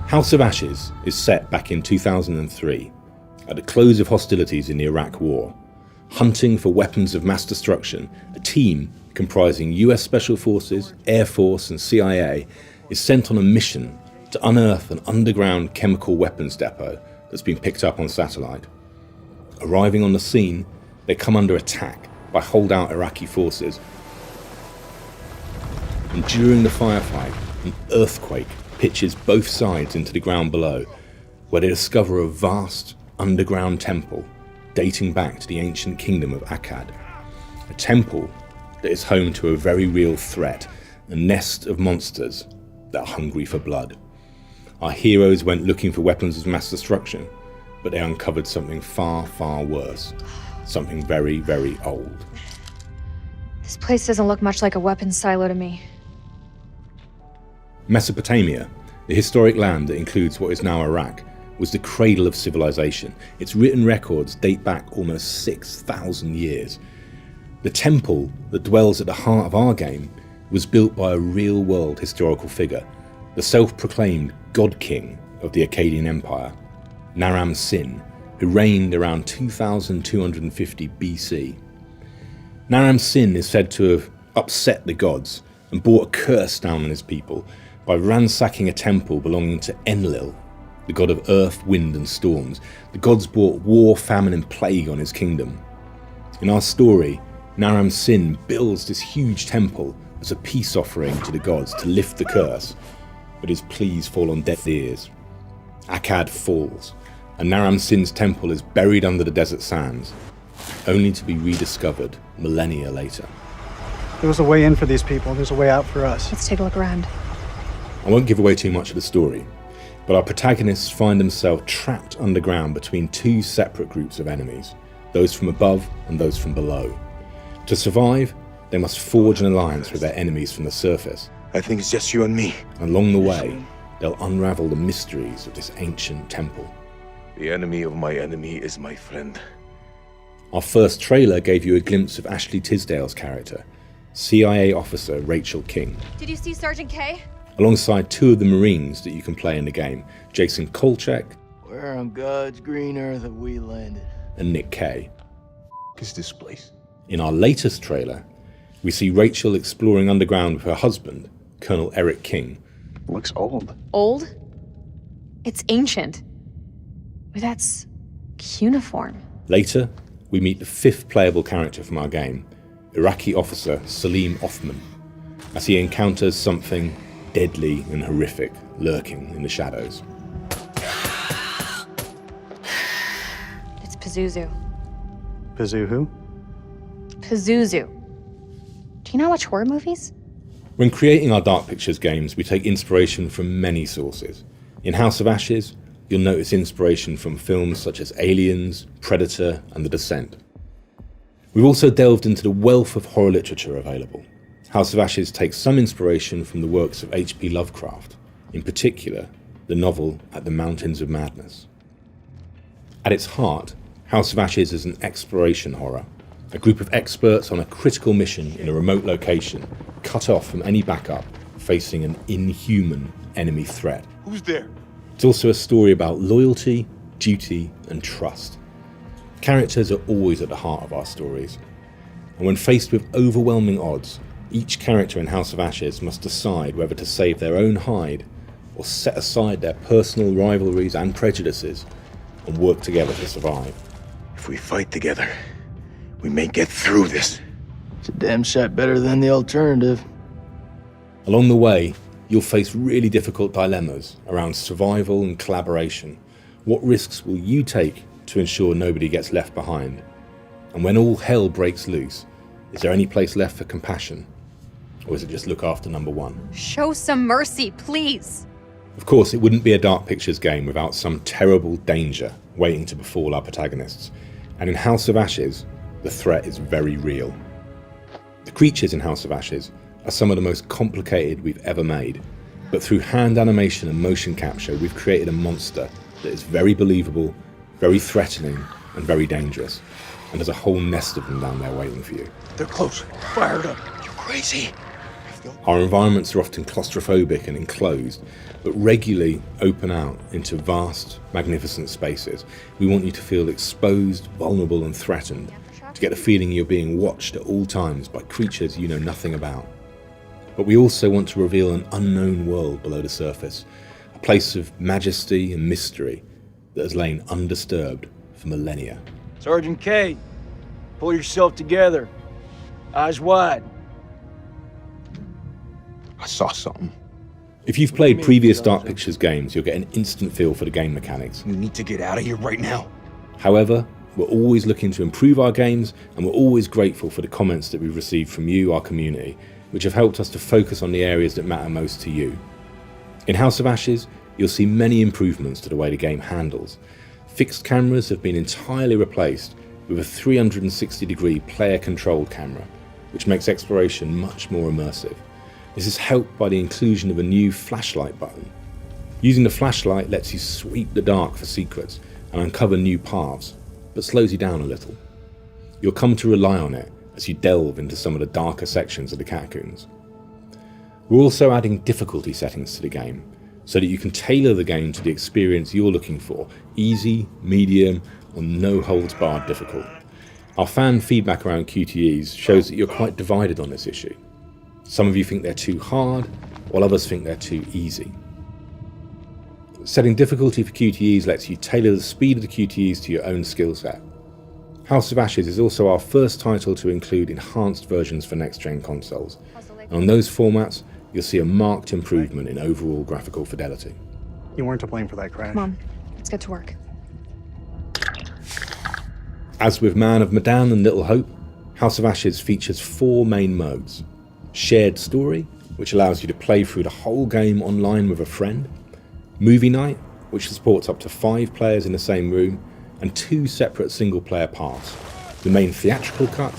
House of Ashes is set back in 2003, at the close of hostilities in the Iraq War. Hunting for weapons of mass destruction, a team comprising US Special Forces, Air Force and CIA is sent on a mission to unearth an underground chemical weapons depot that's been picked up on satellite. Arriving on the scene, they come under attack by holdout Iraqi forces. And during the firefight, an earthquake pitches both sides into the ground below, where they discover a vast underground temple dating back to the ancient kingdom of Akkad. A temple that is home to a very real threat, a nest of monsters that are hungry for blood. Our heroes went looking for weapons of mass destruction, but they uncovered something far, far worse. Something very, very old. This place doesn't look much like a weapons silo to me. Mesopotamia, the historic land that includes what is now Iraq, was the cradle of civilization. Its written records date back almost 6,000 years. The temple that dwells at the heart of our game was built by a real-world historical figure, the self-proclaimed God King of the Akkadian Empire, Naram Sin, who reigned around 2250 BC. Naram Sin is said to have upset the gods and brought a curse down on his people by ransacking a temple belonging to Enlil, the god of earth, wind and storms. The gods brought war, famine and plague on his kingdom. In our story, Naram Sin builds this huge temple as a peace offering to the gods to lift the curse, but his pleas fall on deaf ears. Akkad falls, and Naram Sin's temple is buried under the desert sands, only to be rediscovered millennia later. There was a way in for these people, there's a way out for us. Let's take a look around. I won't give away too much of the story, but our protagonists find themselves trapped underground between two separate groups of enemies, those from above and those from below. To survive, they must forge an alliance with their enemies from the surface. I think it's just you and me. Along the way, they'll unravel the mysteries of this ancient temple. The enemy of my enemy is my friend. Our first trailer gave you a glimpse of Ashley Tisdale's character, CIA officer Rachel King. Did you see Sergeant K? Alongside two of the Marines that you can play in the game, Jason Kolchak. Where on God's green earth have we landed? And Nick Kay. Is this place? In our latest trailer, we see Rachel exploring underground with her husband, Colonel Eric King. Looks old. Old? It's ancient. But that's cuneiform. Later, we meet the fifth playable character from our game, Iraqi officer Salim Othman, as he encounters something deadly and horrific lurking in the shadows. It's Pazuzu. Pazu who? Pazuzu. Do you not watch horror movies? When creating our Dark Pictures games, we take inspiration from many sources. In House of Ashes, you'll notice inspiration from films such as Aliens, Predator, and The Descent. We've also delved into the wealth of horror literature available. House of Ashes takes some inspiration from the works of H.P. Lovecraft, in particular, the novel At the Mountains of Madness. At its heart, House of Ashes is an exploration horror, a group of experts on a critical mission in a remote location, cut off from any backup, facing an inhuman enemy threat. Who's there? It's also a story about loyalty, duty, and trust. Characters are always at the heart of our stories, and when faced with overwhelming odds, each character in House of Ashes must decide whether to save their own hide or set aside their personal rivalries and prejudices and work together to survive. If we fight together, we may get through this. It's a damn sight better than the alternative. Along the way, you'll face really difficult dilemmas around survival and collaboration. What risks will you take to ensure nobody gets left behind? And when all hell breaks loose, is there any place left for compassion? Or is it just look after number one? Show some mercy, please. Of course, it wouldn't be a Dark Pictures game without some terrible danger waiting to befall our protagonists. And in House of Ashes, the threat is very real. The creatures in House of Ashes are some of the most complicated we've ever made, but through hand animation and motion capture, we've created a monster that is very believable, very threatening, and very dangerous. And there's a whole nest of them down there waiting for you. They're close. Fired up. You're crazy. Our environments are often claustrophobic and enclosed, but regularly open out into vast, magnificent spaces. We want you to feel exposed, vulnerable and threatened, to get the feeling you're being watched at all times by creatures you know nothing about. But we also want to reveal an unknown world below the surface, a place of majesty and mystery that has lain undisturbed for millennia. Sergeant K, pull yourself together. Eyes wide. I saw something. If you've played previous Dark Pictures games, you'll get an instant feel for the game mechanics. We need to get out of here right now. However, we're always looking to improve our games, and we're always grateful for the comments that we've received from you, our community, which have helped us to focus on the areas that matter most to you. In House of Ashes, you'll see many improvements to the way the game handles. Fixed cameras have been entirely replaced with a 360-degree player-controlled camera, which makes exploration much more immersive. This is helped by the inclusion of a new flashlight button. Using the flashlight lets you sweep the dark for secrets and uncover new paths, but slows you down a little. You'll come to rely on it as you delve into some of the darker sections of the catacombs. We're also adding difficulty settings to the game, so that you can tailor the game to the experience you're looking for, easy, medium, or no holds barred difficult. Our fan feedback around QTEs shows that you're quite divided on this issue. Some of you think they're too hard, while others think they're too easy. Setting difficulty for QTEs lets you tailor the speed of the QTEs to your own skill set. House of Ashes is also our first title to include enhanced versions for next-gen consoles, and on those formats, you'll see a marked improvement in overall graphical fidelity. You weren't to blame for that crash. Come on, let's get to work. As with Man of Medan and Little Hope, House of Ashes features 4 main modes. Shared Story, which allows you to play through the whole game online with a friend. Movie Night, which supports up to 5 players in the same room, and 2 separate single-player paths, the main theatrical cut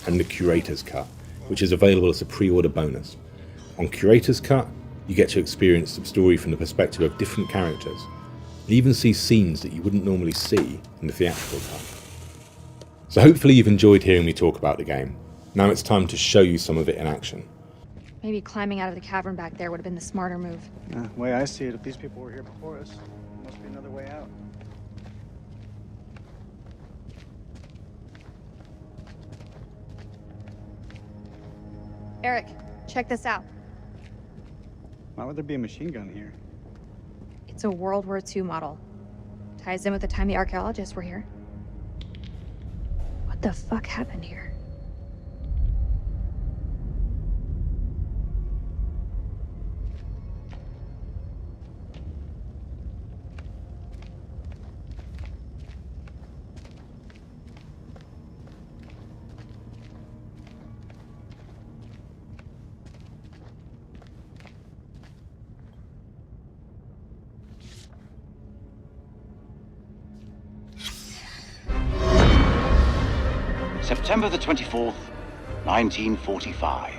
and the Curator's Cut, which is available as a pre-order bonus. On Curator's Cut, you get to experience the story from the perspective of different characters, and even see scenes that you wouldn't normally see in the theatrical cut. So hopefully you've enjoyed hearing me talk about the game. Now it's time to show you some of it in action. Maybe climbing out of the cavern back there would have been the smarter move. The way I see it, if these people were here before us, there must be another way out. Eric, check this out. Why would there be a machine gun here? It's a World War II model. Ties in with the time the archaeologists were here. What the fuck happened here? September the 24th, 1945.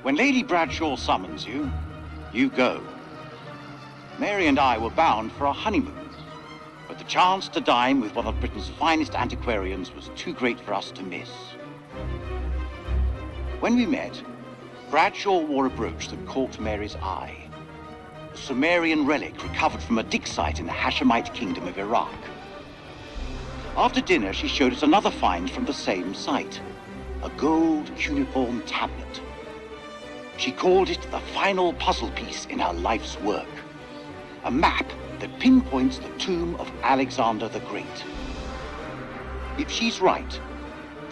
When Lady Bradshaw summons you, you go. Mary and I were bound for our honeymoon, but the chance to dine with one of Britain's finest antiquarians was too great for us to miss. When we met, Bradshaw wore a brooch that caught Mary's eye, a Sumerian relic recovered from a dig site in the Hashemite kingdom of Iraq. After dinner, she showed us another find from the same site, a gold cuneiform tablet. She called it the final puzzle piece in her life's work, a map that pinpoints the tomb of Alexander the Great. If she's right,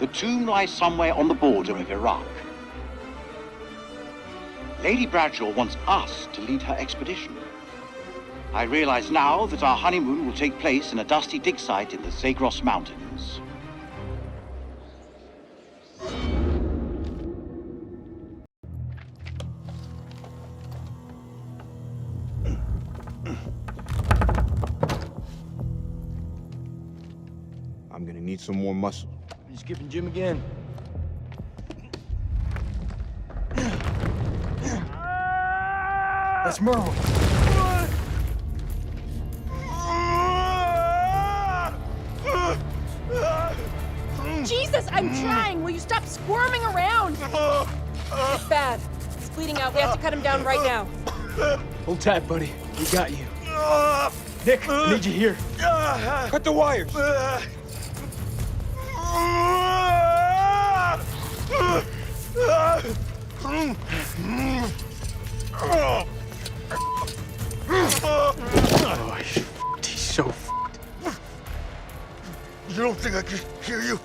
the tomb lies somewhere on the border of Iraq. Lady Bradshaw wants us to lead her expedition. I realize now that our honeymoon will take place in a dusty dig site in the Zagros Mountains. I'm gonna need some more muscle. He's skipping Jim again. That's Merle. Jesus, I'm trying. Will you stop squirming around? It's bad. It's bleeding out. We have to cut him down right now. Hold tight, buddy. We got you. Nick, I need you here. Cut the wires. Oh, he's so f***ed. You don't think I can hear you?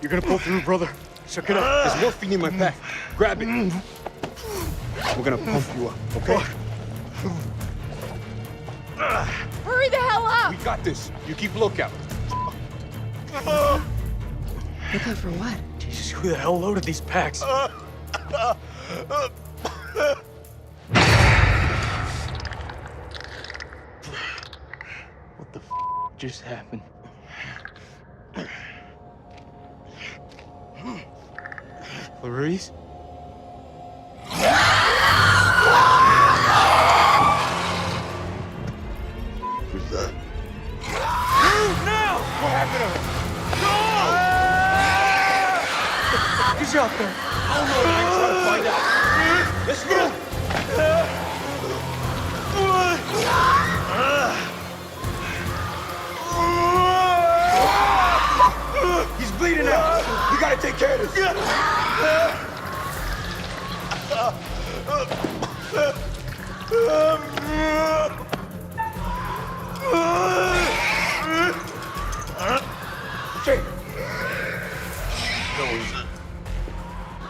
You're gonna pull through, brother. Suck it up. There's morphine in my pack. Grab it. We're gonna pump you up, okay? Hurry the hell up! We got this. You keep lookout. Looking for what? Jesus, who the hell loaded these packs? What the f just happened? Clarice? Who's that? Now! What happened to her? No! He's out there. I don't know, man. Try to find out. Let's go! He's bleeding out. We gotta take care of this. Jake.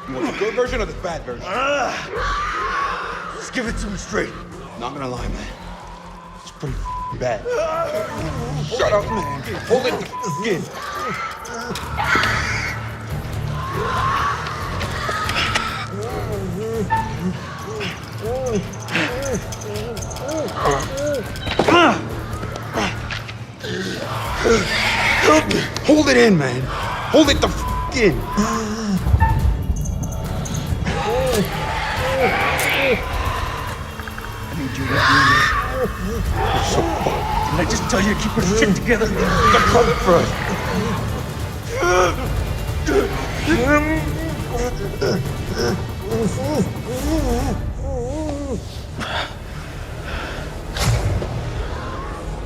You want the good version or the bad version? Just give it to me straight. Not gonna lie, man. It's pretty bad. Shut up, man. Hold it again. Hold it in, man. Hold it the f in. I need you to do this. You're so fucked. Didn't I just tell you to keep your shit together? They're coming for us.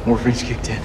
Morphine's kicked in.